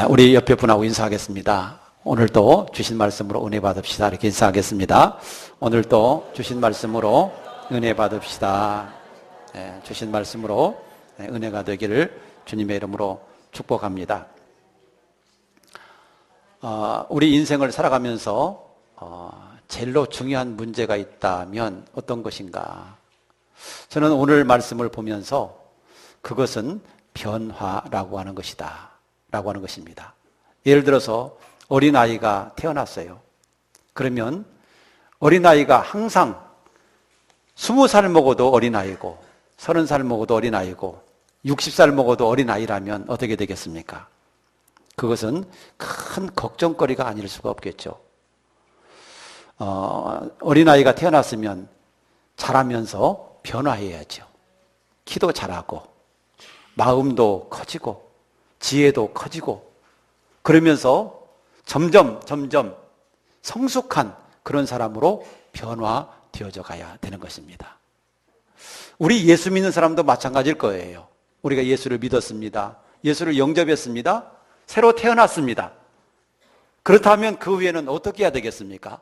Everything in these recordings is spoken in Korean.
우리 옆에 분하고 인사하겠습니다. 오늘도 주신 말씀으로 은혜 받읍시다. 이렇게 인사하겠습니다. 오늘도 주신 말씀으로 은혜 받읍시다. 주신 말씀으로 은혜가 되기를 주님의 이름으로 축복합니다. 우리 인생을 살아가면서 제일로 중요한 문제가 있다면 어떤 것인가? 저는 오늘 말씀을 보면서 그것은 변화라고 하는 것이다 라고 하는 것입니다. 예를 들어서 어린아이가 태어났어요. 그러면 어린아이가 항상 20살 먹어도 어린아이고 30살 먹어도 어린아이고 60살 먹어도 어린아이라면 어떻게 되겠습니까? 그것은 큰 걱정거리가 아닐 수가 없겠죠. 어린아이가 태어났으면 자라면서 변화해야죠. 키도 자라고 마음도 커지고 지혜도 커지고 그러면서 점점 성숙한 그런 사람으로 변화되어져 가야 되는 것입니다. 우리 예수 믿는 사람도 마찬가지일 거예요. 우리가 예수를 믿었습니다. 예수를 영접했습니다. 새로 태어났습니다. 그렇다면 그 후에는 어떻게 해야 되겠습니까?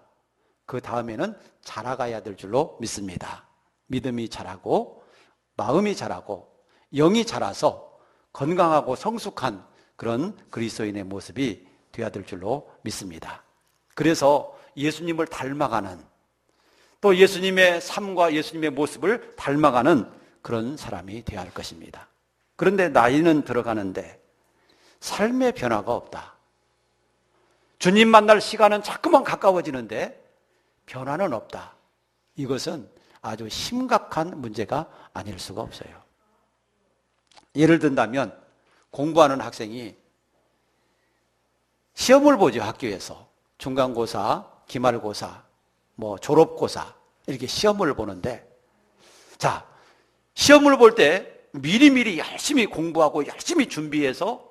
그 다음에는 자라가야 될 줄로 믿습니다. 믿음이 자라고 마음이 자라고 영이 자라서 건강하고 성숙한 그런 그리스도인의 모습이 되어야 될 줄로 믿습니다. 그래서 예수님을 닮아가는 또 예수님의 삶과 예수님의 모습을 닮아가는 그런 사람이 되어야 할 것입니다. 그런데 나이는 들어가는데 삶의 변화가 없다. 주님 만날 시간은 자꾸만 가까워지는데 변화는 없다. 이것은 아주 심각한 문제가 아닐 수가 없어요. 예를 든다면 공부하는 학생이 시험을 보죠. 학교에서 중간고사, 기말고사, 졸업고사 이렇게 시험을 보는데 자, 시험을 볼 때 미리미리 열심히 공부하고 열심히 준비해서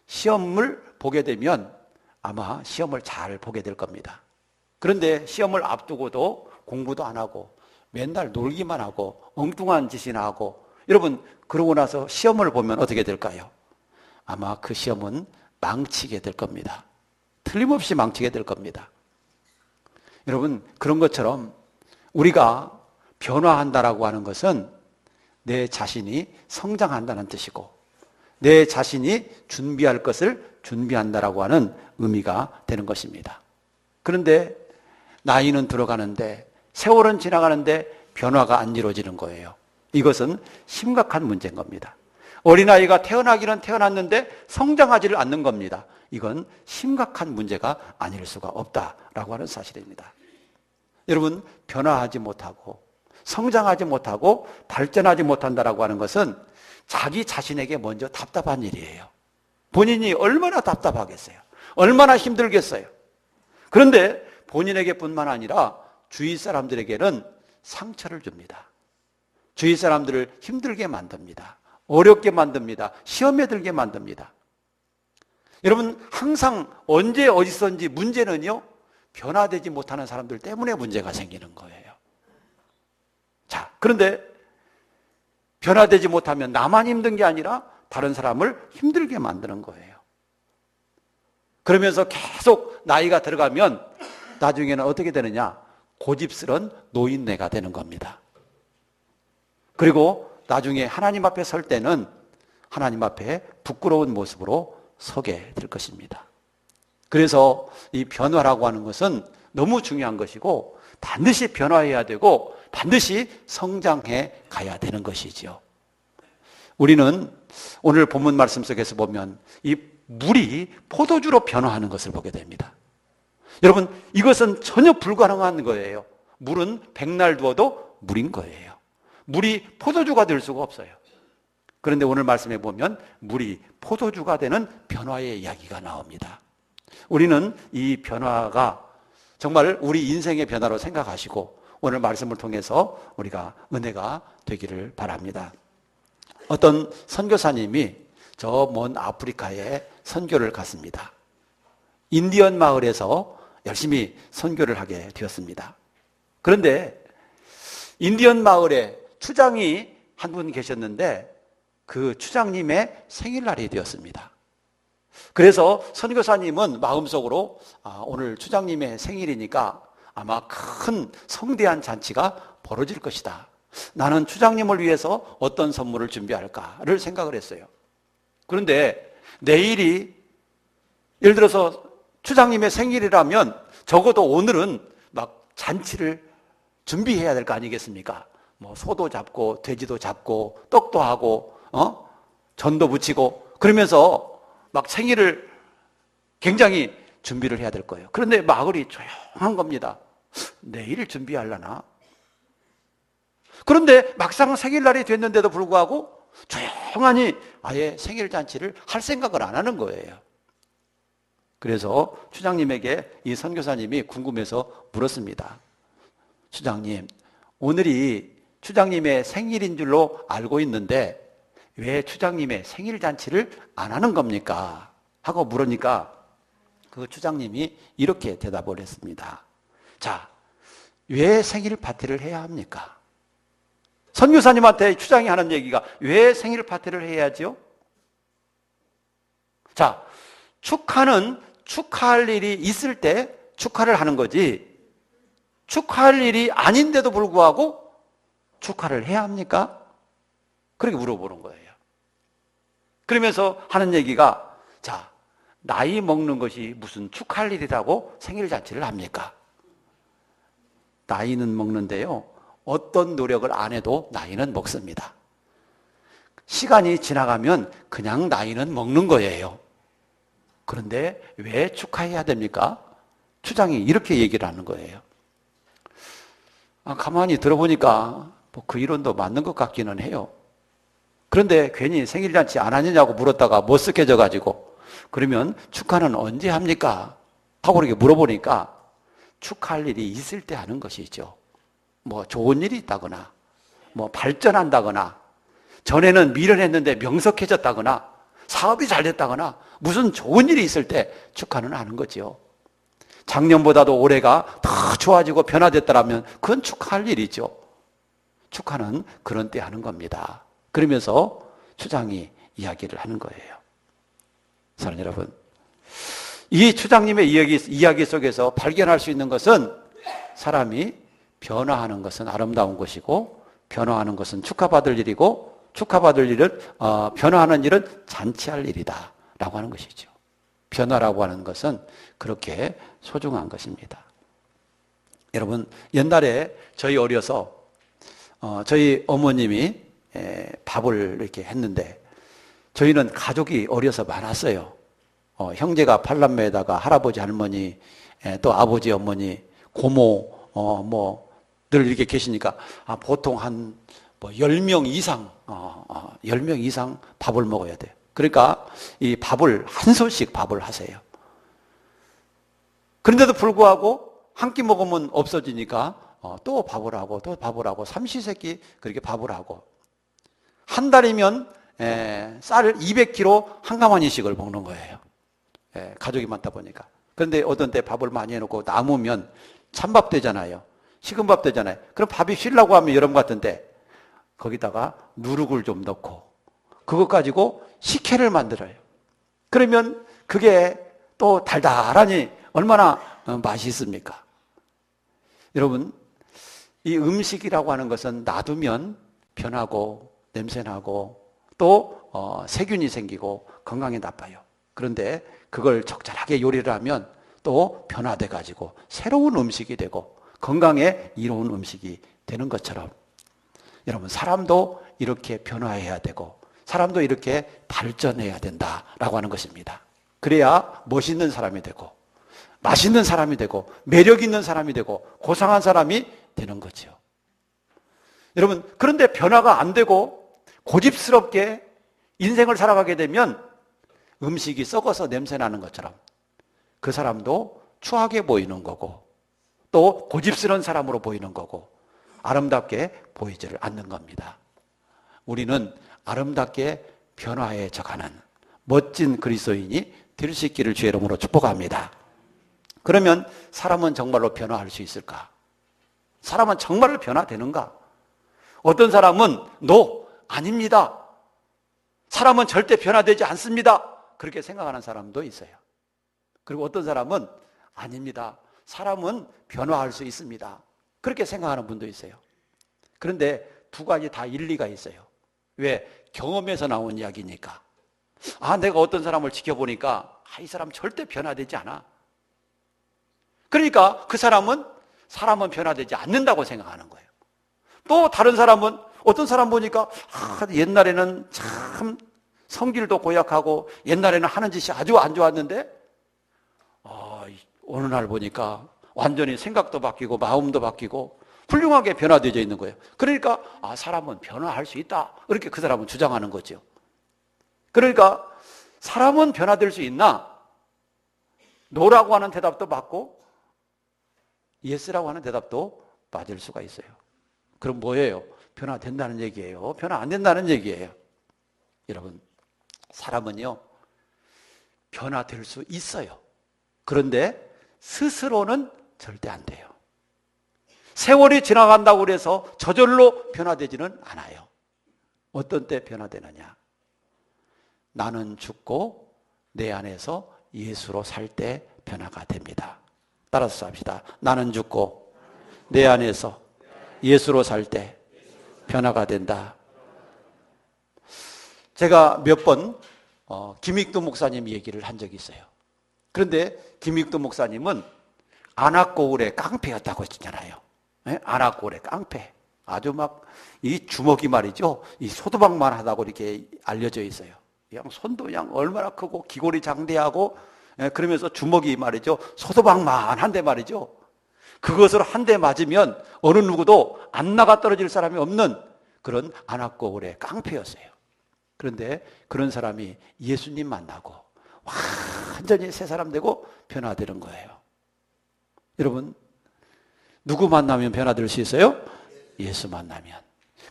시험을 보게 되면 아마 시험을 잘 보게 될 겁니다. 그런데 시험을 앞두고도 공부도 안 하고 맨날 놀기만 하고 엉뚱한 짓이나 하고 여러분 그러고 나서 시험을 보면 어떻게 될까요? 아마 그 시험은 망치게 될 겁니다. 틀림없이 망치게 될 겁니다. 여러분 그런 것처럼 우리가 변화한다라고 하는 것은 내 자신이 성장한다는 뜻이고 내 자신이 준비할 것을 준비한다라고 하는 의미가 되는 것입니다. 그런데 나이는 들어가는데 세월은 지나가는데 변화가 안 이루어지는 거예요. 이것은 심각한 문제인 겁니다. 어린아이가 태어나기는 태어났는데 성장하지를 않는 겁니다. 이건 심각한 문제가 아닐 수가 없다라고 하는 사실입니다. 여러분 변화하지 못하고 성장하지 못하고 발전하지 못한다라고 하는 것은 자기 자신에게 먼저 답답한 일이에요. 본인이 얼마나 답답하겠어요. 얼마나 힘들겠어요. 그런데 본인에게 뿐만 아니라 주위 사람들에게는 상처를 줍니다. 주위 사람들을 힘들게 만듭니다. 어렵게 만듭니다. 시험에 들게 만듭니다. 여러분 항상 언제 어디서든지 문제는요 변화되지 못하는 사람들 때문에 문제가 생기는 거예요. 자, 그런데 변화되지 못하면 나만 힘든 게 아니라 다른 사람을 힘들게 만드는 거예요. 그러면서 계속 나이가 들어가면 나중에는 어떻게 되느냐? 고집스러운 노인네가 되는 겁니다. 그리고 나중에 하나님 앞에 설 때는 하나님 앞에 부끄러운 모습으로 서게 될 것입니다. 그래서 이 변화라고 하는 것은 너무 중요한 것이고 반드시 변화해야 되고 반드시 성장해 가야 되는 것이지요. 우리는 오늘 본문 말씀 속에서 보면 이 물이 포도주로 변화하는 것을 보게 됩니다. 여러분 이것은 전혀 불가능한 거예요. 물은 백날 두어도 물인 거예요. 물이 포도주가 될 수가 없어요. 그런데 오늘 말씀에 보면 물이 포도주가 되는 변화의 이야기가 나옵니다. 우리는 이 변화가 정말 우리 인생의 변화로 생각하시고 오늘 말씀을 통해서 우리가 은혜가 되기를 바랍니다. 어떤 선교사님이 저 먼 아프리카에 선교를 갔습니다. 인디언 마을에서 열심히 선교를 하게 되었습니다. 그런데 인디언 마을에 추장이 한 분 계셨는데 그 추장님의 생일날이 되었습니다. 그래서 선교사님은 마음속으로 오늘 추장님의 생일이니까 아마 큰 성대한 잔치가 벌어질 것이다. 나는 추장님을 위해서 어떤 선물을 준비할까를 생각을 했어요. 그런데 내일이 예를 들어서 추장님의 생일이라면 적어도 오늘은 막 잔치를 준비해야 될 거 아니겠습니까? 뭐 소도 잡고 돼지도 잡고 떡도 하고 전도 붙이고 그러면서 막 생일을 굉장히 준비를 해야 될 거예요. 그런데 마을이 조용한 겁니다. 내일 준비하려나? 그런데 막상 생일날이 됐는데도 불구하고 조용하니 아예 생일 잔치를 할 생각을 안 하는 거예요. 그래서 추장님에게 이 선교사님이 궁금해서 물었습니다. 추장님, 오늘이 추장님의 생일인 줄로 알고 있는데 왜 추장님의 생일 잔치를 안 하는 겁니까? 하고 물으니까 그 추장님이 이렇게 대답을 했습니다. 자, 왜 생일 파티를 해야 합니까? 선교사님한테 추장이 하는 얘기가 왜 생일 파티를 해야죠? 자, 축하는 축하할 일이 있을 때 축하를 하는 거지 축하할 일이 아닌데도 불구하고 축하를 해야 합니까? 그렇게 물어보는 거예요. 그러면서 하는 얘기가 자, 나이 먹는 것이 무슨 축하할 일이라고 생일 잔치를 합니까? 나이는 먹는데요. 어떤 노력을 안 해도 나이는 먹습니다. 시간이 지나가면 그냥 나이는 먹는 거예요. 그런데 왜 축하해야 됩니까? 추장이 이렇게 얘기를 하는 거예요. 가만히 들어보니까 뭐 그 이론도 맞는 것 같기는 해요. 그런데 괜히 생일잔치 안 하느냐고 물었다가 머쓱해져 가지고 그러면 축하는 언제 합니까? 하고 이렇게 물어보니까 축하할 일이 있을 때 하는 것이죠. 뭐 좋은 일이 있다거나 뭐 발전한다거나 전에는 미련했는데 명석해졌다거나 사업이 잘 됐다거나 무슨 좋은 일이 있을 때 축하는 하는 거죠. 작년보다도 올해가 더 좋아지고 변화됐다면 그건 축하할 일이죠. 축하는 그런 때 하는 겁니다. 그러면서 추장이 이야기를 하는 거예요. 사랑하는 여러분, 이 추장님의 이야기 속에서 발견할 수 있는 것은 사람이 변화하는 것은 아름다운 것이고 변화하는 것은 축하받을 일이고 축하받을 일은 변화하는 일은 잔치할 일이다 라고 하는 것이죠. 변화라고 하는 것은 그렇게 소중한 것입니다. 여러분, 옛날에 저희 어려서 저희 어머님이 밥을 이렇게 했는데 저희는 가족이 어려서 많았어요. 형제가 8남매에다가 할아버지, 할머니, 또 아버지, 어머니, 고모, 늘 이렇게 계시니까 보통 한 10명 이상, 10명 이상 밥을 먹어야 돼요. 그러니까 이 밥을 한 소씩 밥을 하세요. 그런데도 불구하고 한 끼 먹으면 없어지니까 또 밥을 하고 또 밥을 하고 삼시세끼 그렇게 밥을 하고 한 달이면 쌀 200kg 한 가마니씩을 먹는 거예요. 가족이 많다 보니까. 그런데 어떤 때 밥을 많이 해놓고 남으면 찬밥 되잖아요. 식은 밥 되잖아요. 그럼 밥이 쉬려고 하면 여러분 같은데 거기다가 누룩을 좀 넣고 그것 가지고 식혜를 만들어요. 그러면 그게 또 달달하니 얼마나 맛있습니까? 여러분, 이 음식이라고 하는 것은 놔두면 변하고 냄새나고 또 세균이 생기고 건강에 나빠요. 그런데 그걸 적절하게 요리를 하면 또 변화돼 가지고 새로운 음식이 되고 건강에 이로운 음식이 되는 것처럼 여러분, 사람도 이렇게 변화해야 되고 사람도 이렇게 발전해야 된다라고 하는 것입니다. 그래야 멋있는 사람이 되고 맛있는 사람이 되고 매력 있는 사람이 되고 고상한 사람이 되는 거죠. 여러분, 그런데 변화가 안 되고 고집스럽게 인생을 살아가게 되면 음식이 썩어서 냄새나는 것처럼 그 사람도 추하게 보이는 거고 또 고집스러운 사람으로 보이는 거고 아름답게 보이지를 않는 겁니다. 우리는 아름답게 변화해 져가는 멋진 그리스도인이 될 수 있기를 주의 이름으로 축복합니다. 그러면 사람은 정말로 변화할 수 있을까? 사람은 정말로 변화되는가? 어떤 사람은 아닙니다. 사람은 절대 변화되지 않습니다. 그렇게 생각하는 사람도 있어요. 그리고 어떤 사람은 아닙니다. 사람은 변화할 수 있습니다. 그렇게 생각하는 분도 있어요. 그런데 두 가지 다 일리가 있어요. 왜? 경험에서 나온 이야기니까. 내가 어떤 사람을 지켜보니까 이 사람 절대 변화되지 않아. 그러니까 그 사람은 변화되지 않는다고 생각하는 거예요. 또 다른 사람은 어떤 사람 보니까 옛날에는 참 성질도 고약하고 옛날에는 하는 짓이 아주 안 좋았는데 어느 날 보니까 완전히 생각도 바뀌고 마음도 바뀌고 훌륭하게 변화되어 있는 거예요. 그러니까 사람은 변화할 수 있다. 이렇게 그 사람은 주장하는 거죠. 그러니까 사람은 변화될 수 있나? 노라고 하는 대답도 맞고 예스라고 하는 대답도 맞을 수가 있어요. 그럼 뭐예요? 변화된다는 얘기예요? 변화 안 된다는 얘기예요? 여러분, 사람은요 변화될 수 있어요. 그런데 스스로는 절대 안 돼요. 세월이 지나간다고 해서 저절로 변화되지는 않아요. 어떤 때 변화되느냐? 나는 죽고 내 안에서 예수로 살 때 변화가 됩니다. 따라서 합시다. 나는 죽고 내 안에서 예수로 살 때 변화가 된다. 제가 몇 번 김익도 목사님 얘기를 한 적이 있어요. 그런데 김익도 목사님은 안악고울의 깡패였다고 했잖아요. 네? 안악고울의 깡패. 아주 막 이 주먹이 말이죠. 이 소도박만 하다고 이렇게 알려져 있어요. 그냥 손도 그냥 얼마나 크고 기골이 장대하고 그러면서 주먹이 말이죠. 소도박만 한데 말이죠. 그것을 한 대 맞으면 어느 누구도 안 나가 떨어질 사람이 없는 그런 안악고울의 깡패였어요. 그런데 그런 사람이 예수님 만나고 완전히 새 사람 되고 변화되는 거예요. 여러분, 누구 만나면 변화될 수 있어요? 예수 만나면.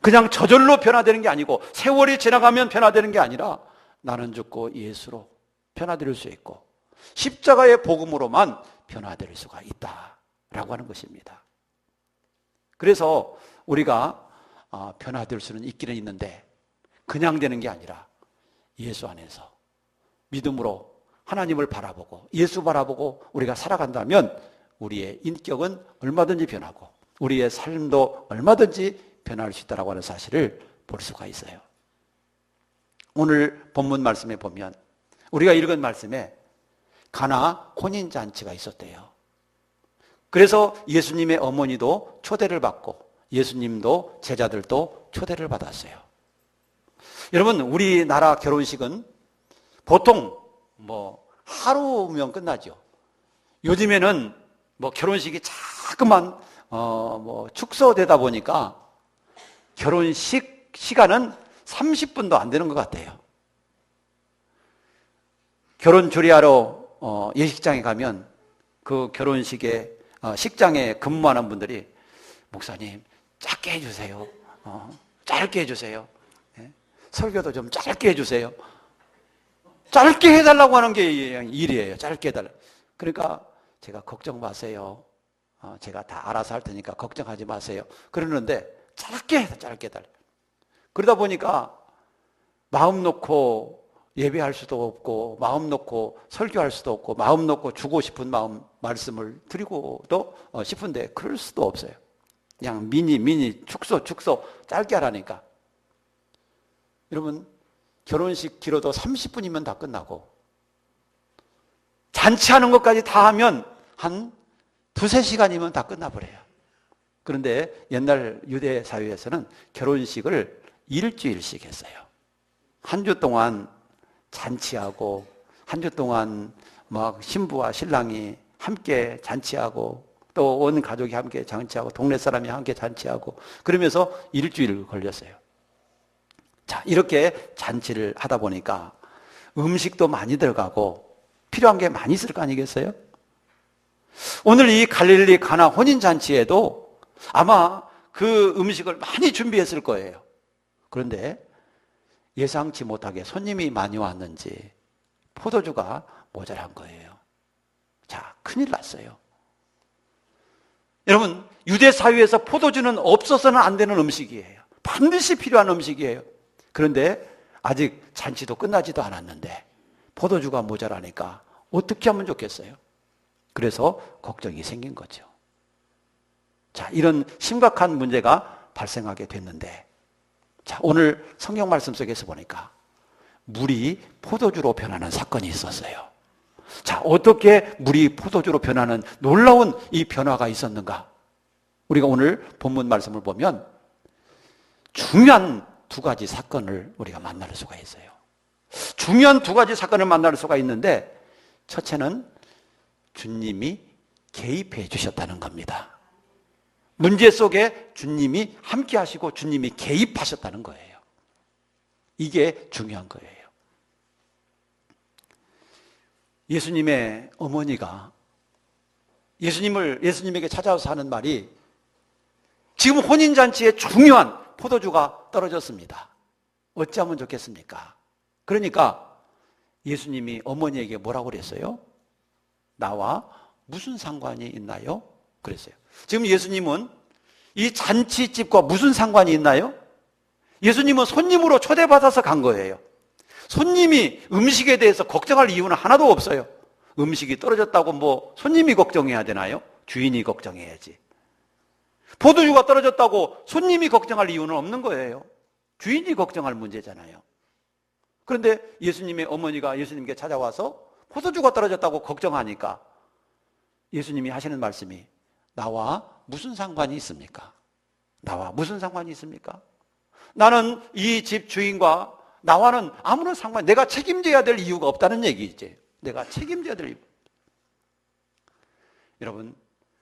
그냥 저절로 변화되는 게 아니고 세월이 지나가면 변화되는 게 아니라 나는 죽고 예수로 변화될 수 있고 십자가의 복음으로만 변화될 수가 있다라고 하는 것입니다. 그래서 우리가 변화될 수는 있기는 있는데 그냥 되는 게 아니라 예수 안에서 믿음으로 하나님을 바라보고 예수 바라보고 우리가 살아간다면 우리의 인격은 얼마든지 변하고 우리의 삶도 얼마든지 변할 수 있다고 하는 사실을 볼 수가 있어요. 오늘 본문 말씀에 보면 우리가 읽은 말씀에 가나 혼인잔치가 있었대요. 그래서 예수님의 어머니도 초대를 받고 예수님도 제자들도 초대를 받았어요. 여러분, 우리나라 결혼식은 보통 하루면 끝나죠. 요즘에는 결혼식이 자꾸만 축소되다 보니까 결혼식 시간은 30분도 안 되는 것 같아요. 결혼 조리하러 예식장에 가면 그 결혼식에 식장에 근무하는 분들이 목사님 짧게 해주세요. 짧게 해주세요. 설교도 좀 짧게 해주세요. 짧게 해달라고 하는 게 일이에요. 짧게 해달라. 그러니까 제가 걱정 마세요. 제가 다 알아서 할 테니까 걱정하지 마세요. 그러는데 짧게 해달라. 그러다 보니까 마음 놓고 예배할 수도 없고 마음 놓고 설교할 수도 없고 마음 놓고 주고 싶은 말씀을 드리고도 싶은데 그럴 수도 없어요. 그냥 미니 축소 짧게 하라니까. 여러분, 결혼식 길어도 30분이면 다 끝나고 잔치하는 것까지 다 하면 한 두세 시간이면 다 끝나버려요. 그런데 옛날 유대 사회에서는 결혼식을 일주일씩 했어요. 한 주 동안 잔치하고 한 주 동안 막 신부와 신랑이 함께 잔치하고 또 온 가족이 함께 잔치하고 동네 사람이 함께 잔치하고 그러면서 일주일 걸렸어요. 자, 이렇게 잔치를 하다 보니까 음식도 많이 들어가고 필요한 게 많이 있을 거 아니겠어요? 오늘 이 갈릴리 가나 혼인잔치에도 아마 그 음식을 많이 준비했을 거예요. 그런데 예상치 못하게 손님이 많이 왔는지 포도주가 모자란 거예요. 자, 큰일 났어요. 여러분, 유대 사회에서 포도주는 없어서는 안 되는 음식이에요. 반드시 필요한 음식이에요. 그런데 아직 잔치도 끝나지도 않았는데 포도주가 모자라니까 어떻게 하면 좋겠어요? 그래서 걱정이 생긴 거죠. 자, 이런 심각한 문제가 발생하게 됐는데, 자, 오늘 성경 말씀 속에서 보니까 물이 포도주로 변하는 사건이 있었어요. 자, 어떻게 물이 포도주로 변하는 놀라운 이 변화가 있었는가? 우리가 오늘 본문 말씀을 보면 중요한 두 가지 사건을 우리가 만날 수가 있어요. 중요한 두 가지 사건을 만날 수가 있는데, 첫째는 주님이 개입해 주셨다는 겁니다. 문제 속에 주님이 함께 하시고 주님이 개입하셨다는 거예요. 이게 중요한 거예요. 예수님의 어머니가 예수님에게 찾아와서 하는 말이, 지금 혼인잔치에 중요한 포도주가 떨어졌습니다. 어찌하면 좋겠습니까? 그러니까 예수님이 어머니에게 뭐라고 그랬어요? 나와 무슨 상관이 있나요? 그랬어요. 지금 예수님은 이 잔치집과 무슨 상관이 있나요? 예수님은 손님으로 초대받아서 간 거예요. 손님이 음식에 대해서 걱정할 이유는 하나도 없어요. 음식이 떨어졌다고 뭐 손님이 걱정해야 되나요? 주인이 걱정해야지. 포도주가 떨어졌다고 손님이 걱정할 이유는 없는 거예요. 주인이 걱정할 문제잖아요. 그런데 예수님의 어머니가 예수님께 찾아와서 포도주가 떨어졌다고 걱정하니까 예수님이 하시는 말씀이, 나와 무슨 상관이 있습니까? 나와 무슨 상관이 있습니까? 나는 이 집 주인과 나와는 아무런 상관, 내가 책임져야 될 이유가 없다는 얘기지. 내가 책임져야 될 이유. 여러분,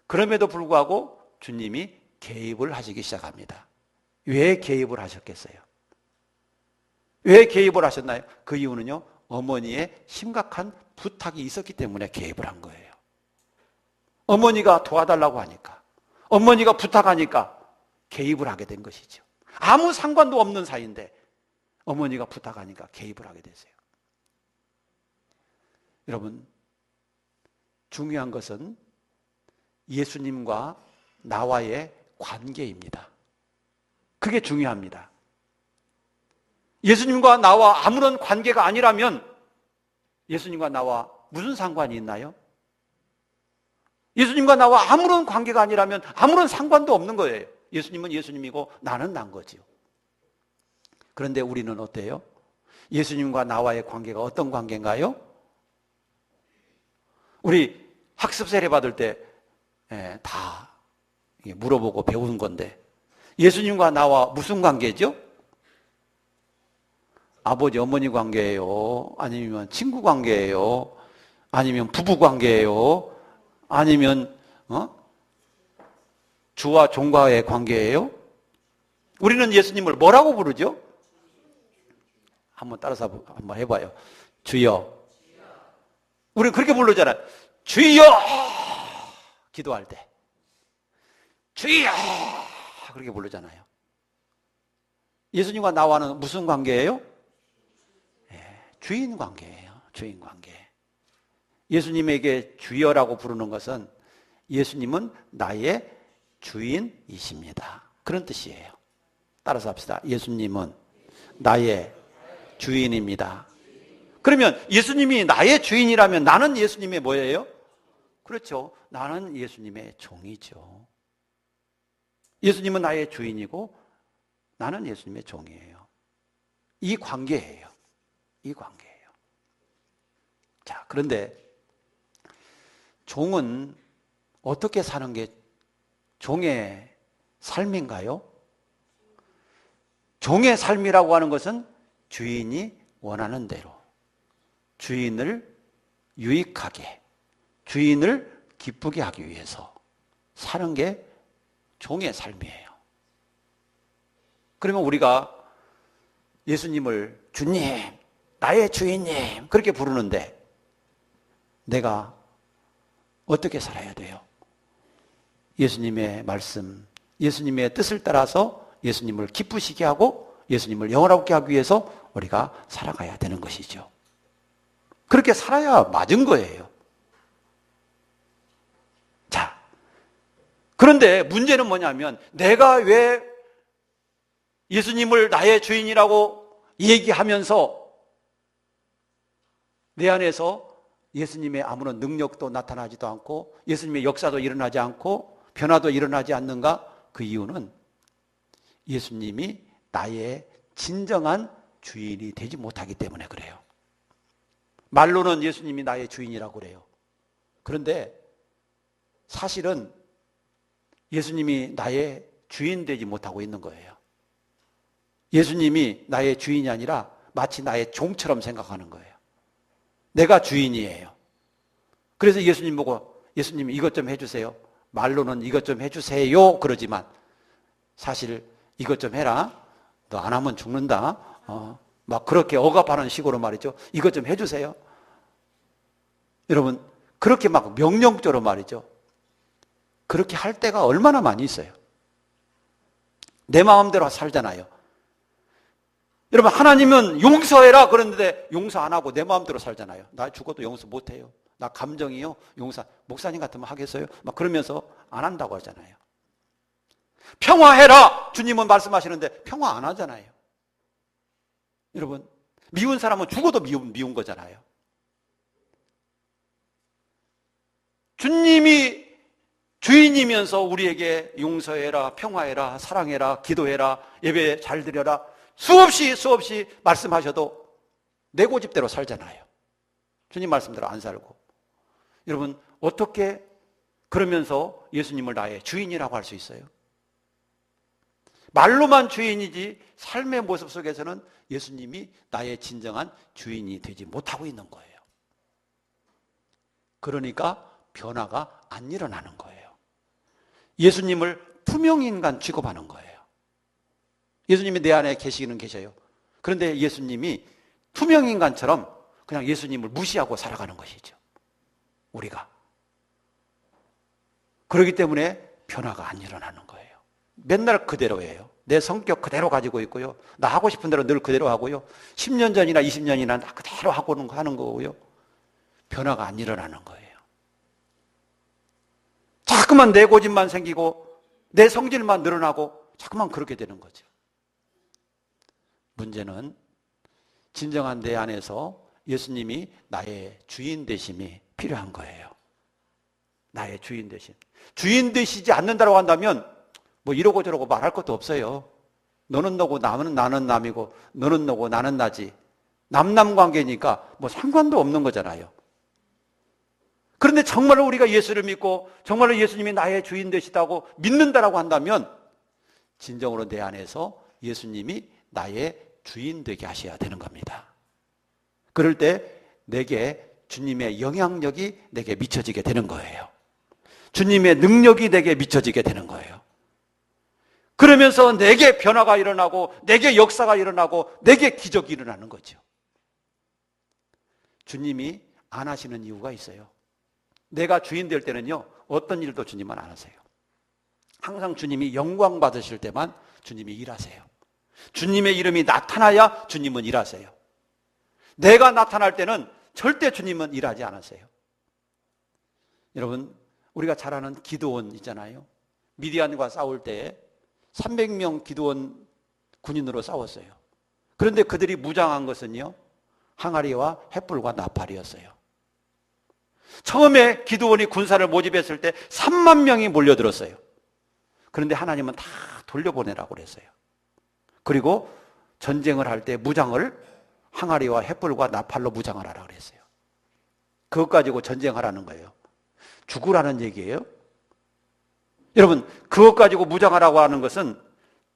그럼에도 불구하고 주님이 개입을 하시기 시작합니다. 왜 개입을 하셨겠어요? 왜 개입을 하셨나요? 그 이유는요, 어머니의 심각한 부탁이 있었기 때문에 개입을 한 거예요. 어머니가 도와달라고 하니까, 어머니가 부탁하니까 개입을 하게 된 것이죠. 아무 상관도 없는 사이인데 어머니가 부탁하니까 개입을 하게 됐어요. 여러분, 중요한 것은 예수님과 나와의 관계입니다. 그게 중요합니다. 예수님과 나와 아무런 관계가 아니라면 예수님과 나와 무슨 상관이 있나요? 예수님과 나와 아무런 관계가 아니라면 아무런 상관도 없는 거예요. 예수님은 예수님이고 나는 난 거지요. 그런데 우리는 어때요? 예수님과 나와의 관계가 어떤 관계인가요? 우리 학습 세례 받을 때 다 물어보고 배우는 건데, 예수님과 나와 무슨 관계죠? 아버지 어머니 관계예요? 아니면 친구 관계예요? 아니면 부부 관계예요? 아니면 주와 종과의 관계예요? 우리는 예수님을 뭐라고 부르죠? 한번 따라서 한번 해봐요. 주여. 우리는 그렇게 부르잖아요. 주여! 기도할 때. 주여! 그렇게 부르잖아요. 예수님과 나와는 무슨 관계예요? 주인 관계예요. 주인 관계. 예수님에게 주여라고 부르는 것은 예수님은 나의 주인이십니다. 그런 뜻이에요. 따라서 합시다. 예수님은 나의 주인입니다. 그러면 예수님이 나의 주인이라면 나는 예수님의 뭐예요? 그렇죠. 나는 예수님의 종이죠. 예수님은 나의 주인이고 나는 예수님의 종이에요. 이 관계예요. 이 관계예요. 자, 그런데 종은 어떻게 사는 게 종의 삶인가요? 종의 삶이라고 하는 것은 주인이 원하는 대로 주인을 유익하게, 주인을 기쁘게 하기 위해서 사는 게 종의 삶이에요. 그러면 우리가 예수님을 주님, 나의 주인님 그렇게 부르는데 내가 어떻게 살아야 돼요? 예수님의 말씀, 예수님의 뜻을 따라서 예수님을 기쁘시게 하고 예수님을 영원하게 하기 위해서 우리가 살아가야 되는 것이죠. 그렇게 살아야 맞은 거예요. 자, 그런데 문제는 뭐냐면 내가 왜 예수님을 나의 주인이라고 얘기하면서 내 안에서 예수님의 아무런 능력도 나타나지도 않고 예수님의 역사도 일어나지 않고 변화도 일어나지 않는가? 그 이유는 예수님이 나의 진정한 주인이 되지 못하기 때문에 그래요. 말로는 예수님이 나의 주인이라고 그래요. 그런데 사실은 예수님이 나의 주인 되지 못하고 있는 거예요. 예수님이 나의 주인이 아니라 마치 나의 종처럼 생각하는 거예요. 내가 주인이에요. 그래서 예수님 보고 예수님 이것 좀 해주세요. 말로는 이것 좀 해주세요 그러지만 사실 이것 좀 해라. 너 안 하면 죽는다. 막 그렇게 억압하는 식으로 말이죠. 이것 좀 해주세요. 여러분 그렇게 막 명령적으로 말이죠. 그렇게 할 때가 얼마나 많이 있어요. 내 마음대로 살잖아요. 여러분 하나님은 용서해라 그러는데 용서 안 하고 내 마음대로 살잖아요. 나 죽어도 용서 못해요. 나 감정이요. 용서 목사님 같으면 하겠어요? 막 그러면서 안 한다고 하잖아요. 평화해라 주님은 말씀하시는데 평화 안 하잖아요. 여러분 미운 사람은 죽어도 미운 거잖아요. 주님이 주인이면서 우리에게 용서해라, 평화해라, 사랑해라, 기도해라, 예배 잘 드려라 수없이 말씀하셔도 내 고집대로 살잖아요. 주님 말씀대로 안 살고. 여러분 어떻게 그러면서 예수님을 나의 주인이라고 할 수 있어요? 말로만 주인이지 삶의 모습 속에서는 예수님이 나의 진정한 주인이 되지 못하고 있는 거예요. 그러니까 변화가 안 일어나는 거예요. 예수님을 투명인간 취급하는 거예요. 예수님이 내 안에 계셔요. 그런데 예수님이 투명인간처럼 그냥 예수님을 무시하고 살아가는 것이죠. 우리가. 그렇기 때문에 변화가 안 일어나는 거예요. 맨날 그대로예요. 내 성격 그대로 가지고 있고요. 나 하고 싶은 대로 늘 그대로 하고요. 10년 전이나 20년이나 나 그대로 하는 거고요. 변화가 안 일어나는 거예요. 자꾸만 내 고집만 생기고 내 성질만 늘어나고 자꾸만 그렇게 되는 거죠. 문제는 진정한 내 안에서 예수님이 나의 주인 되심이 필요한 거예요. 나의 주인 되심. 주인 되시지 않는다고 한다면 뭐 이러고 저러고 말할 것도 없어요. 너는 너고 나는 남이고 너는 너고 나는 나지. 남남 관계니까 뭐 상관도 없는 거잖아요. 그런데 정말로 우리가 예수를 믿고 정말로 예수님이 나의 주인 되시다고 믿는다라고 한다면 진정으로 내 안에서 예수님이 나의 주인 되게 하셔야 되는 겁니다. 그럴 때 내게 주님의 영향력이 내게 미쳐지게 되는 거예요. 주님의 능력이 내게 미쳐지게 되는 거예요. 그러면서 내게 변화가 일어나고 내게 역사가 일어나고 내게 기적이 일어나는 거죠. 주님이 안 하시는 이유가 있어요. 내가 주인 될 때는요, 어떤 일도 주님은 안 하세요. 항상 주님이 영광 받으실 때만 주님이 일하세요. 주님의 이름이 나타나야 주님은 일하세요. 내가 나타날 때는 절대 주님은 일하지 않으세요. 여러분, 우리가 잘 아는 기드온 있잖아요. 미디안과 싸울 때 300명 기드온 군인으로 싸웠어요. 그런데 그들이 무장한 것은요, 항아리와 횃불과 나팔이었어요. 처음에 기드온이 군사를 모집했을 때 3만 명이 몰려들었어요. 그런데 하나님은 다 돌려보내라고 그랬어요. 그리고 전쟁을 할 때 무장을 항아리와 횃불과 나팔로 무장을 하라고 그랬어요. 그것 가지고 전쟁하라는 거예요. 죽으라는 얘기예요. 여러분, 그것 가지고 무장하라고 하는 것은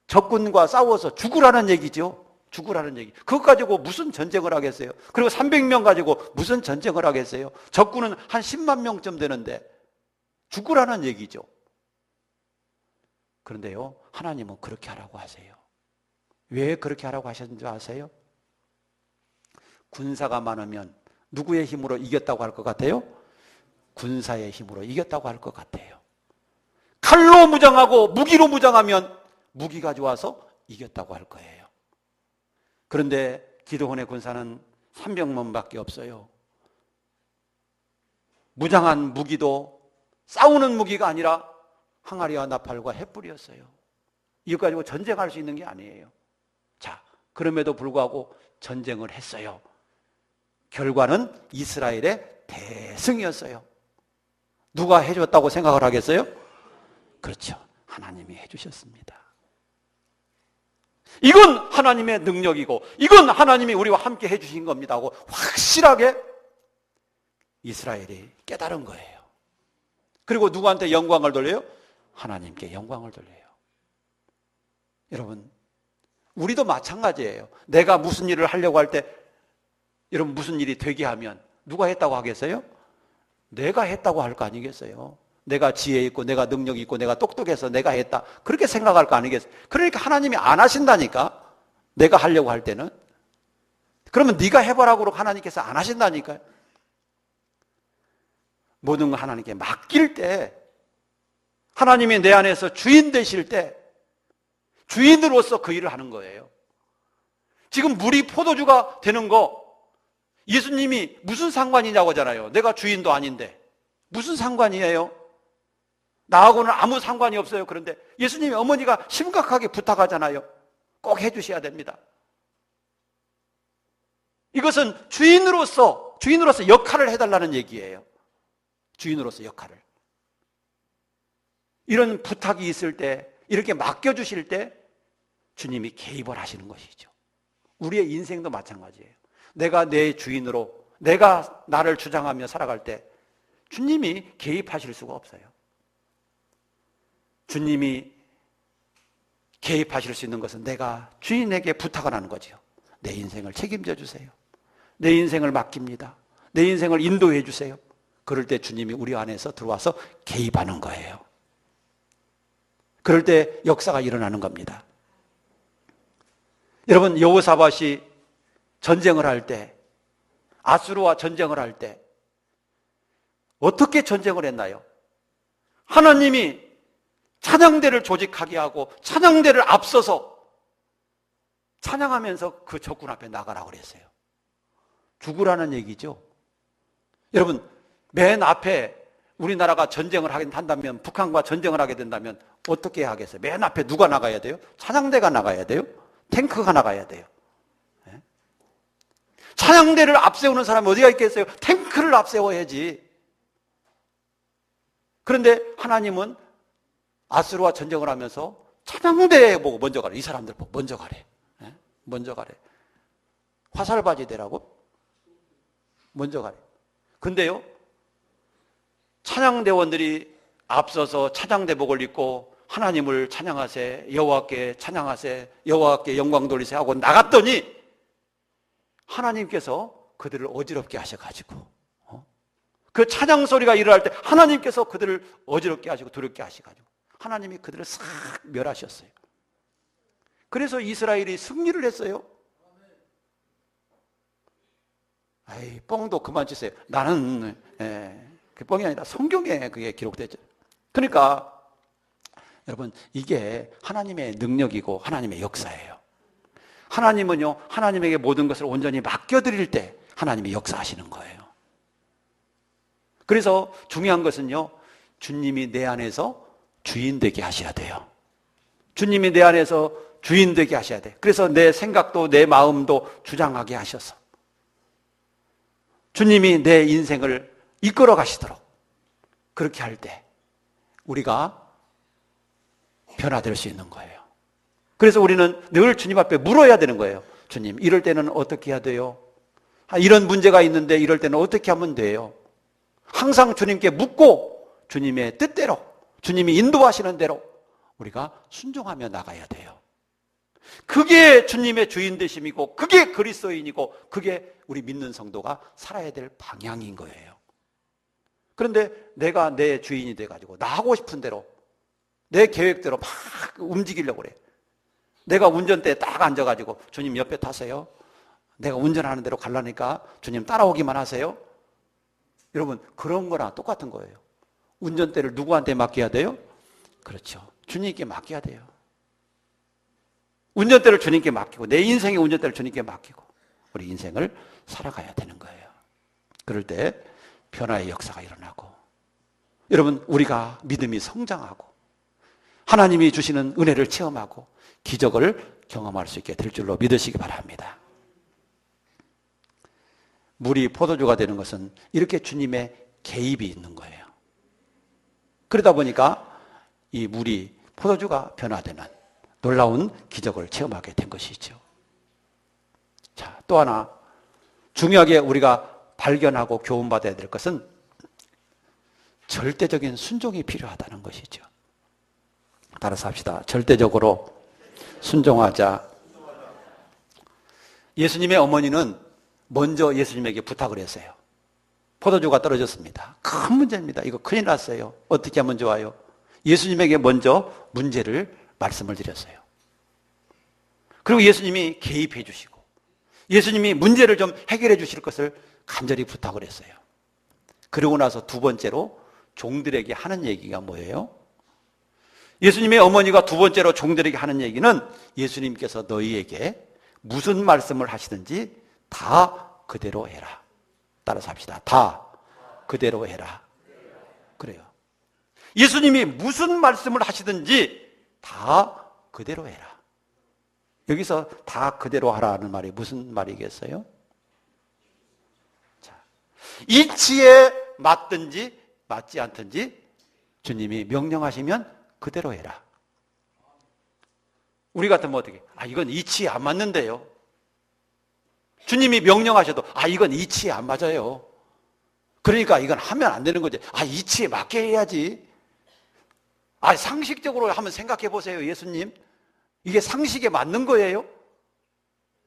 적군과 싸워서 죽으라는 얘기죠. 죽으라는 얘기. 그것 가지고 무슨 전쟁을 하겠어요? 그리고 300명 가지고 무슨 전쟁을 하겠어요? 적군은 한 10만 명쯤 되는데 죽으라는 얘기죠. 그런데요, 하나님은 그렇게 하라고 하세요. 왜 그렇게 하라고 하셨는지 아세요? 군사가 많으면 누구의 힘으로 이겼다고 할 것 같아요? 군사의 힘으로 이겼다고 할 것 같아요. 칼로 무장하고 무기로 무장하면 무기 가져와서 이겼다고 할 거예요. 그런데 기드온의 군사는 300명밖에 없어요. 무장한 무기도 싸우는 무기가 아니라 항아리와 나팔과 횃불이었어요. 이거 가지고 전쟁할 수 있는 게 아니에요. 자, 그럼에도 불구하고 전쟁을 했어요. 결과는 이스라엘의 대승이었어요. 누가 해줬다고 생각을 하겠어요? 그렇죠. 하나님이 해주셨습니다. 이건 하나님의 능력이고 이건 하나님이 우리와 함께 해주신 겁니다 하고 확실하게 이스라엘이 깨달은 거예요. 그리고 누구한테 영광을 돌려요? 하나님께 영광을 돌려요. 여러분, 우리도 마찬가지예요. 내가 무슨 일을 하려고 할 때 여러분 무슨 일이 되게 하면 누가 했다고 하겠어요? 내가 했다고 할 거 아니겠어요? 내가 지혜 있고 내가 능력이 있고 내가 똑똑해서 내가 했다 그렇게 생각할 거 아니겠어요? 그러니까 하나님이 안 하신다니까. 내가 하려고 할 때는. 그러면 네가 해보라고 그러고 하나님께서 안 하신다니까요. 모든 걸 하나님께 맡길 때, 하나님이 내 안에서 주인 되실 때 주인으로서 그 일을 하는 거예요. 지금 물이 포도주가 되는 거 예수님이 무슨 상관이냐고 하잖아요. 내가 주인도 아닌데 무슨 상관이에요? 나하고는 아무 상관이 없어요. 그런데 예수님이 어머니가 심각하게 부탁하잖아요. 꼭 해주셔야 됩니다. 이것은 주인으로서 역할을 해달라는 얘기예요. 주인으로서 역할을. 이런 부탁이 있을 때, 이렇게 맡겨주실 때 주님이 개입을 하시는 것이죠. 우리의 인생도 마찬가지예요. 내가 내 주인으로, 내가 나를 주장하며 살아갈 때 주님이 개입하실 수가 없어요. 주님이 개입하실 수 있는 것은 내가 주인에게 부탁을 하는 거죠. 내 인생을 책임져 주세요. 내 인생을 맡깁니다. 내 인생을 인도해 주세요. 그럴 때 주님이 우리 안에서 들어와서 개입하는 거예요. 그럴 때 역사가 일어나는 겁니다. 여러분, 여호사밧이 전쟁을 할 때, 아수르와 전쟁을 할 때 어떻게 전쟁을 했나요? 하나님이 찬양대를 조직하게 하고 찬양대를 앞서서 찬양하면서 그 적군 앞에 나가라고 그랬어요. 죽으라는 얘기죠. 여러분, 맨 앞에 우리나라가 전쟁을 한다면, 북한과 전쟁을 하게 된다면 어떻게 하겠어요? 맨 앞에 누가 나가야 돼요? 찬양대가 나가야 돼요? 탱크가 나가야 돼요. 네? 찬양대를 앞세우는 사람이 어디가 있겠어요? 탱크를 앞세워야지. 그런데 하나님은 아수르와 전쟁을 하면서 찬양대 보고 먼저 가래. 이 사람들 보고 먼저 가래. 네? 먼저 가래. 화살바지 되라고? 먼저 가래. 근데요, 찬양대원들이 앞서서 찬양대복을 입고 하나님을 찬양하세, 여호와께 찬양하세, 여호와께 영광 돌리세 하고 나갔더니 하나님께서 그들을 어지럽게 하셔가지고 그 찬양 소리가 일어날 때 하나님께서 그들을 어지럽게 하시고 두렵게 하셔가지고 하나님이 그들을 싹 멸하셨어요. 그래서 이스라엘이 승리를 했어요. 아이, 뻥도 그만 치세요. 나는 그 뻥이 아니라 성경에 그게 기록되죠. 그러니까 여러분, 이게 하나님의 능력이고 하나님의 역사예요. 하나님은요, 하나님에게 모든 것을 온전히 맡겨드릴 때 하나님이 역사하시는 거예요. 그래서 중요한 것은요, 주님이 내 안에서 주인 되게 하셔야 돼요. 주님이 내 안에서 주인 되게 하셔야 돼요. 그래서 내 생각도 내 마음도 주장하게 하셔서 주님이 내 인생을 이끌어 가시도록 그렇게 할 때 우리가 변화될 수 있는 거예요. 그래서 우리는 늘 주님 앞에 물어야 되는 거예요. 주님, 이럴 때는 어떻게 해야 돼요? 이런 문제가 있는데 이럴 때는 어떻게 하면 돼요? 항상 주님께 묻고 주님의 뜻대로, 주님이 인도하시는 대로 우리가 순종하며 나가야 돼요. 그게 주님의 주인 되심이고 그게 그리스도인이고 그게 우리 믿는 성도가 살아야 될 방향인 거예요. 그런데 내가 내 주인이 돼가지고 나 하고 싶은 대로 내 계획대로 막 움직이려고 그래. 내가 운전대에 딱 앉아가지고 주님 옆에 타세요. 내가 운전하는 대로 가려니까 주님 따라오기만 하세요. 여러분, 그런 거랑 똑같은 거예요. 운전대를 누구한테 맡겨야 돼요? 그렇죠. 주님께 맡겨야 돼요. 운전대를 주님께 맡기고 내 인생의 운전대를 주님께 맡기고 우리 인생을 살아가야 되는 거예요. 그럴 때 변화의 역사가 일어나고 여러분, 우리가 믿음이 성장하고 하나님이 주시는 은혜를 체험하고 기적을 경험할 수 있게 될 줄로 믿으시기 바랍니다. 물이 포도주가 되는 것은 이렇게 주님의 개입이 있는 거예요. 그러다 보니까 이 물이 포도주가 변화되는 놀라운 기적을 체험하게 된 것이죠. 자, 또 하나 중요하게 우리가 발견하고 교훈받아야 될 것은 절대적인 순종이 필요하다는 것이죠. 따라서 합시다. 절대적으로 순종하자. 예수님의 어머니는 먼저 예수님에게 부탁을 했어요. 포도주가 떨어졌습니다. 큰 문제입니다. 이거 큰일 났어요. 어떻게 하면 좋아요? 예수님에게 먼저 문제를 말씀을 드렸어요. 그리고 예수님이 개입해 주시고 예수님이 문제를 좀 해결해 주실 것을 간절히 부탁을 했어요. 그러고 나서 두 번째로 종들에게 하는 얘기가 뭐예요? 예수님의 어머니가 두 번째로 종들에게 하는 얘기는 예수님께서 너희에게 무슨 말씀을 하시든지 다 그대로 해라. 따라서 합시다. 다 그대로 해라. 그래요. 예수님이 무슨 말씀을 하시든지 다 그대로 해라. 여기서 다 그대로 하라는 말이 무슨 말이겠어요? 자, 이치에 맞든지 맞지 않든지 주님이 명령하시면 그대로 해라. 우리 같으면 어떻게? 이건 이치에 안 맞는데요. 주님이 명령하셔도 이건 이치에 안 맞아요. 그러니까 이건 하면 안 되는 거지. 이치에 맞게 해야지. 상식적으로 한번 생각해 보세요, 예수님. 이게 상식에 맞는 거예요?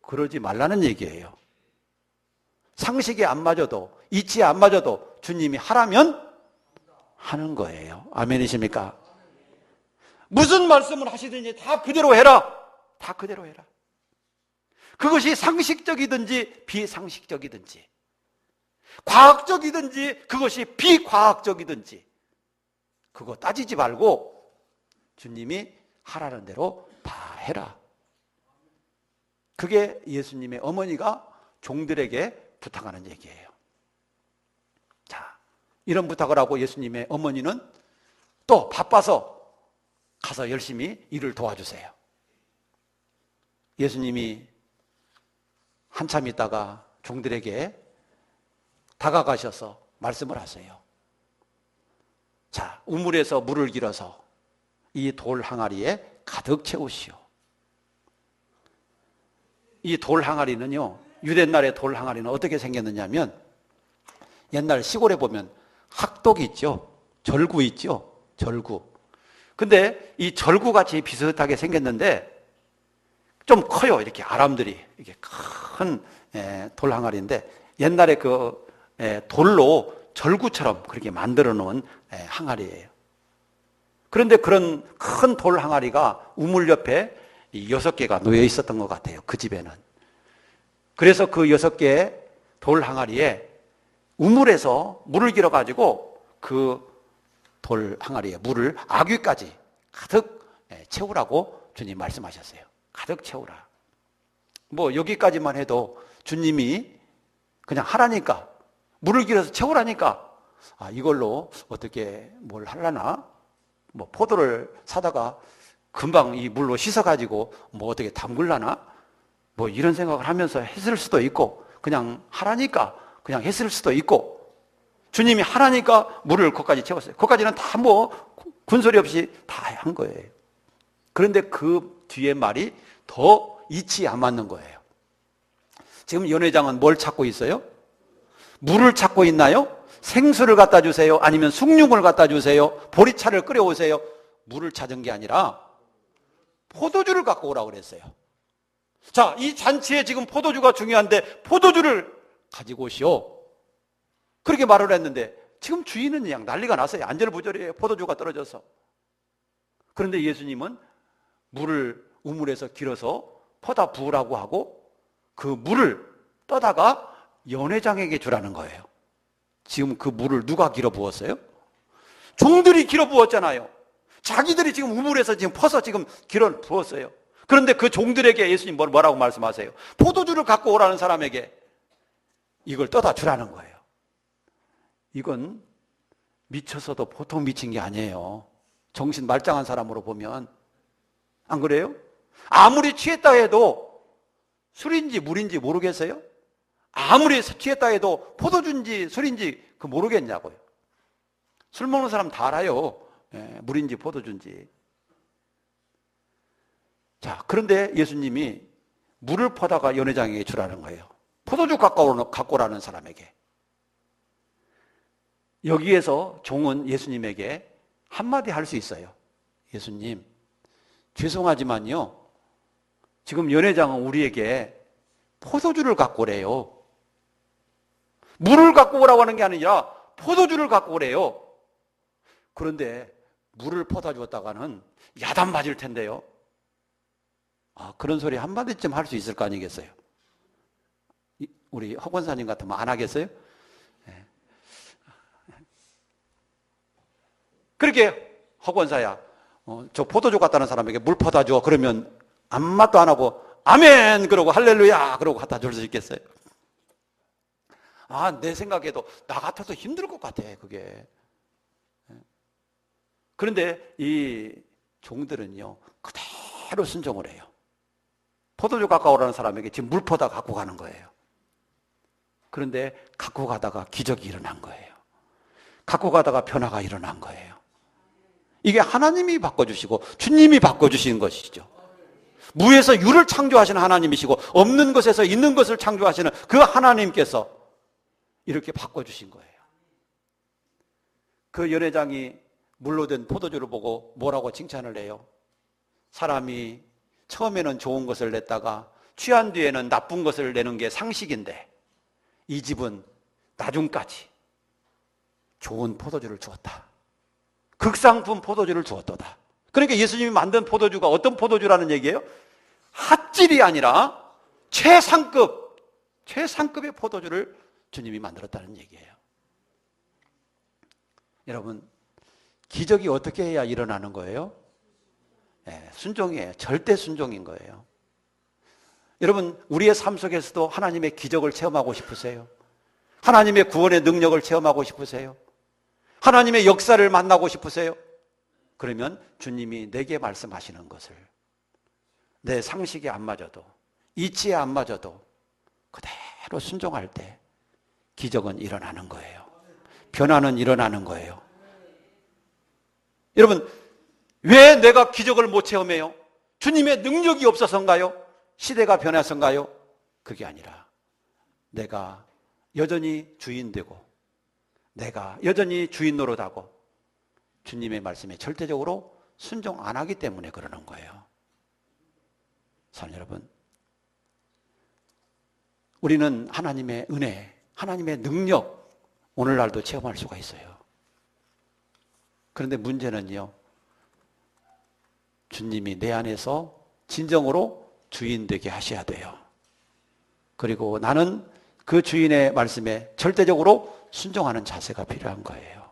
그러지 말라는 얘기예요. 상식에 안 맞아도, 이치에 안 맞아도 주님이 하라면 하는 거예요. 아멘이십니까? 무슨 말씀을 하시든지 다 그대로 해라. 다 그대로 해라. 그것이 상식적이든지 비상식적이든지 과학적이든지 그것이 비과학적이든지 그거 따지지 말고 주님이 하라는 대로 다 해라. 그게 예수님의 어머니가 종들에게 부탁하는 얘기예요. 자, 이런 부탁을 하고 예수님의 어머니는 또 바빠서 가서 열심히 일을 도와주세요. 예수님이 한참 있다가 종들에게 다가가셔서 말씀을 하세요. 자, 우물에서 물을 길어서 이 돌 항아리에 가득 채우시오. 이 돌 항아리는요, 유대날의 돌 항아리는 어떻게 생겼느냐면 옛날 시골에 보면 학독 있죠? 절구 있죠? 절구. 근데 이 절구같이 비슷하게 생겼는데 좀 커요. 이렇게 아람들이. 이렇게 큰 돌 항아리인데 옛날에 그 돌로 절구처럼 그렇게 만들어 놓은 항아리예요. 그런데 그런 큰 돌 항아리가 우물 옆에 6개가 놓여 있었던 것 같아요. 그 집에는. 그래서 그 6개의 돌 항아리에 우물에서 물을 길어 가지고 그 돌 항아리에 물을 아귀까지 가득 채우라고 주님 말씀하셨어요. 가득 채우라. 뭐 여기까지만 해도 주님이 그냥 하라니까, 물을 길어서 채우라니까 이걸로 어떻게 뭘 하려나, 뭐 포도를 사다가 금방 이 물로 씻어가지고 뭐 어떻게 담글라나, 뭐 이런 생각을 하면서 했을 수도 있고, 그냥 하라니까 그냥 했을 수도 있고, 주님이 하라니까 물을 거기까지 채웠어요. 거기까지는 다 뭐 군소리 없이 다 한 거예요. 그런데 그 뒤에 말이 더 이치에 안 맞는 거예요. 지금 연회장은 뭘 찾고 있어요? 물을 찾고 있나요? 생수를 갖다 주세요? 아니면 숭늉을 갖다 주세요? 보리차를 끓여오세요? 물을 찾은 게 아니라 포도주를 갖고 오라고 그랬어요. 자, 이 잔치에 지금 포도주가 중요한데 포도주를 가지고 오시오. 그렇게 말을 했는데 지금 주인은 그냥 난리가 났어요. 안절부절이에요. 포도주가 떨어져서. 그런데 예수님은 물을 우물에서 길어서 퍼다 부으라고 하고 그 물을 떠다가 연회장에게 주라는 거예요. 지금 그 물을 누가 길어 부었어요? 종들이 길어 부었잖아요. 자기들이 지금 우물에서 지금 퍼서 지금 길어 부었어요. 그런데 그 종들에게 예수님 뭐라고 말씀하세요? 포도주를 갖고 오라는 사람에게 이걸 떠다 주라는 거예요. 이건 미쳐서도 보통 미친 게 아니에요. 정신 말짱한 사람으로 보면. 안 그래요? 아무리 취했다 해도 술인지 물인지 모르겠어요? 아무리 취했다 해도 포도주인지 술인지 그 모르겠냐고요. 술 먹는 사람 다 알아요. 물인지 포도주인지. 자, 그런데 예수님이 물을 퍼다가 연회장에게 주라는 거예요. 포도주 갖고 오라는 사람에게. 여기에서 종은 예수님에게 한마디 할 수 있어요. 예수님, 죄송하지만요, 지금 연회장은 우리에게 포도주를 갖고 오래요. 물을 갖고 오라고 하는 게 아니라 포도주를 갖고 오래요. 그런데 물을 퍼다 주었다가는 야단 맞을 텐데요. 그런 소리 한마디쯤 할 수 있을 거 아니겠어요? 우리 허 권사님 같으면 안 하겠어요? 네. 그렇게 허 권사야, 저 포도주 갖다는 사람에게 물 퍼다 줘. 그러면 아무 말도 안 하고 아멘 그러고 할렐루야 그러고 갖다 줄 수 있겠어요? 내 생각에도 나 같아도 힘들 것 같아, 그게. 그런데 이 종들은요, 그대로 순종을 해요. 포도주 갖고 오라는 사람에게 지금 물 퍼다 갖고 가는 거예요. 그런데 갖고 가다가 기적이 일어난 거예요. 갖고 가다가 변화가 일어난 거예요. 이게 하나님이 바꿔주시고 주님이 바꿔주시는 것이죠. 무에서 유를 창조하시는 하나님이시고 없는 것에서 있는 것을 창조하시는 그 하나님께서 이렇게 바꿔주신 거예요. 그 연회장이 물로 된 포도주를 보고 뭐라고 칭찬을 해요? 사람이 처음에는 좋은 것을 냈다가 취한 뒤에는 나쁜 것을 내는 게 상식인데 이 집은 나중까지 좋은 포도주를 주었다. 극상품 포도주를 주었도다. 그러니까 예수님이 만든 포도주가 어떤 포도주라는 얘기예요? 핫질이 아니라 최상급의 포도주를 주님이 만들었다는 얘기예요. 여러분, 기적이 어떻게 해야 일어나는 거예요? 순종이에요. 절대 순종인 거예요. 여러분, 우리의 삶 속에서도 하나님의 기적을 체험하고 싶으세요? 하나님의 구원의 능력을 체험하고 싶으세요? 하나님의 역사를 만나고 싶으세요? 그러면 주님이 내게 말씀하시는 것을 내 상식에 안 맞아도, 이치에 안 맞아도 그대로 순종할 때 기적은 일어나는 거예요. 변화는 일어나는 거예요. 여러분, 왜 내가 기적을 못 체험해요? 주님의 능력이 없어서인가요? 시대가 변해서인가요? 그게 아니라 내가 여전히 주인 되고 내가 여전히 주인 노릇하고 주님의 말씀에 절대적으로 순종 안 하기 때문에 그러는 거예요. 사랑 여러분, 우리는 하나님의 은혜, 하나님의 능력 오늘날도 체험할 수가 있어요. 그런데 문제는요, 주님이 내 안에서 진정으로 주인 되게 하셔야 돼요. 그리고 나는 그 주인의 말씀에 절대적으로 순종하는 자세가 필요한 거예요.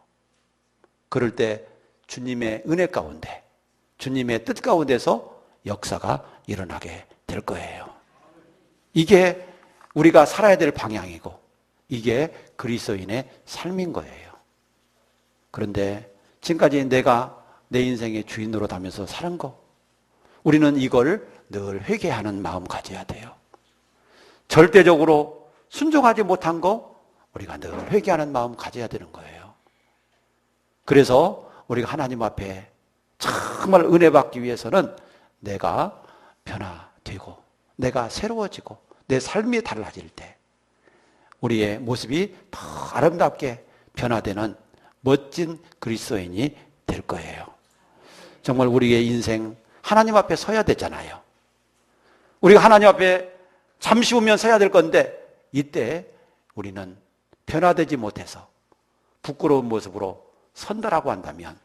그럴 때 주님의 은혜 가운데, 주님의 뜻 가운데서 역사가 일어나게 될 거예요. 이게 우리가 살아야 될 방향이고 이게 그리스도인의 삶인 거예요. 그런데 지금까지 내가 내 인생의 주인으로 다면서 사는 거, 우리는 이걸 늘 회개하는 마음 가져야 돼요. 절대적으로 순종하지 못한 거 우리가 늘 회개하는 마음 가져야 되는 거예요. 그래서 우리가 하나님 앞에 정말 은혜 받기 위해서는 내가 변화되고 내가 새로워지고 내 삶이 달라질 때 우리의 모습이 더 아름답게 변화되는 멋진 그리스도인이 될 거예요. 정말 우리의 인생 하나님 앞에 서야 되잖아요. 우리가 하나님 앞에 잠시 후면 서야 될 건데 이때 우리는 변화되지 못해서 부끄러운 모습으로 선다라고 한다면,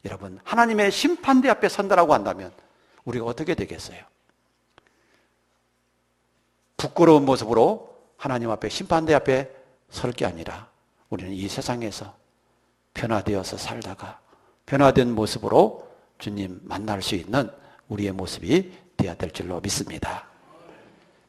여러분, 하나님의 심판대 앞에 선다라고 한다면 우리가 어떻게 되겠어요? 부끄러운 모습으로 하나님 앞에 심판대 앞에 설 게 아니라 우리는 이 세상에서 변화되어서 살다가 변화된 모습으로 주님 만날 수 있는 우리의 모습이 되어야 될 줄로 믿습니다.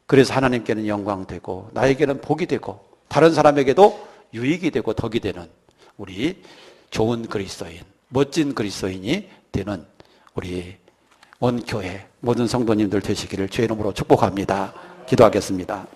그래서 하나님께는 영광되고 나에게는 복이 되고 다른 사람에게도 유익이 되고 덕이 되는 우리 좋은 그리스도인, 멋진 그리스도인이 되는 우리 온 교회 모든 성도님들 되시기를 주의 이름으로 축복합니다. 기도하겠습니다.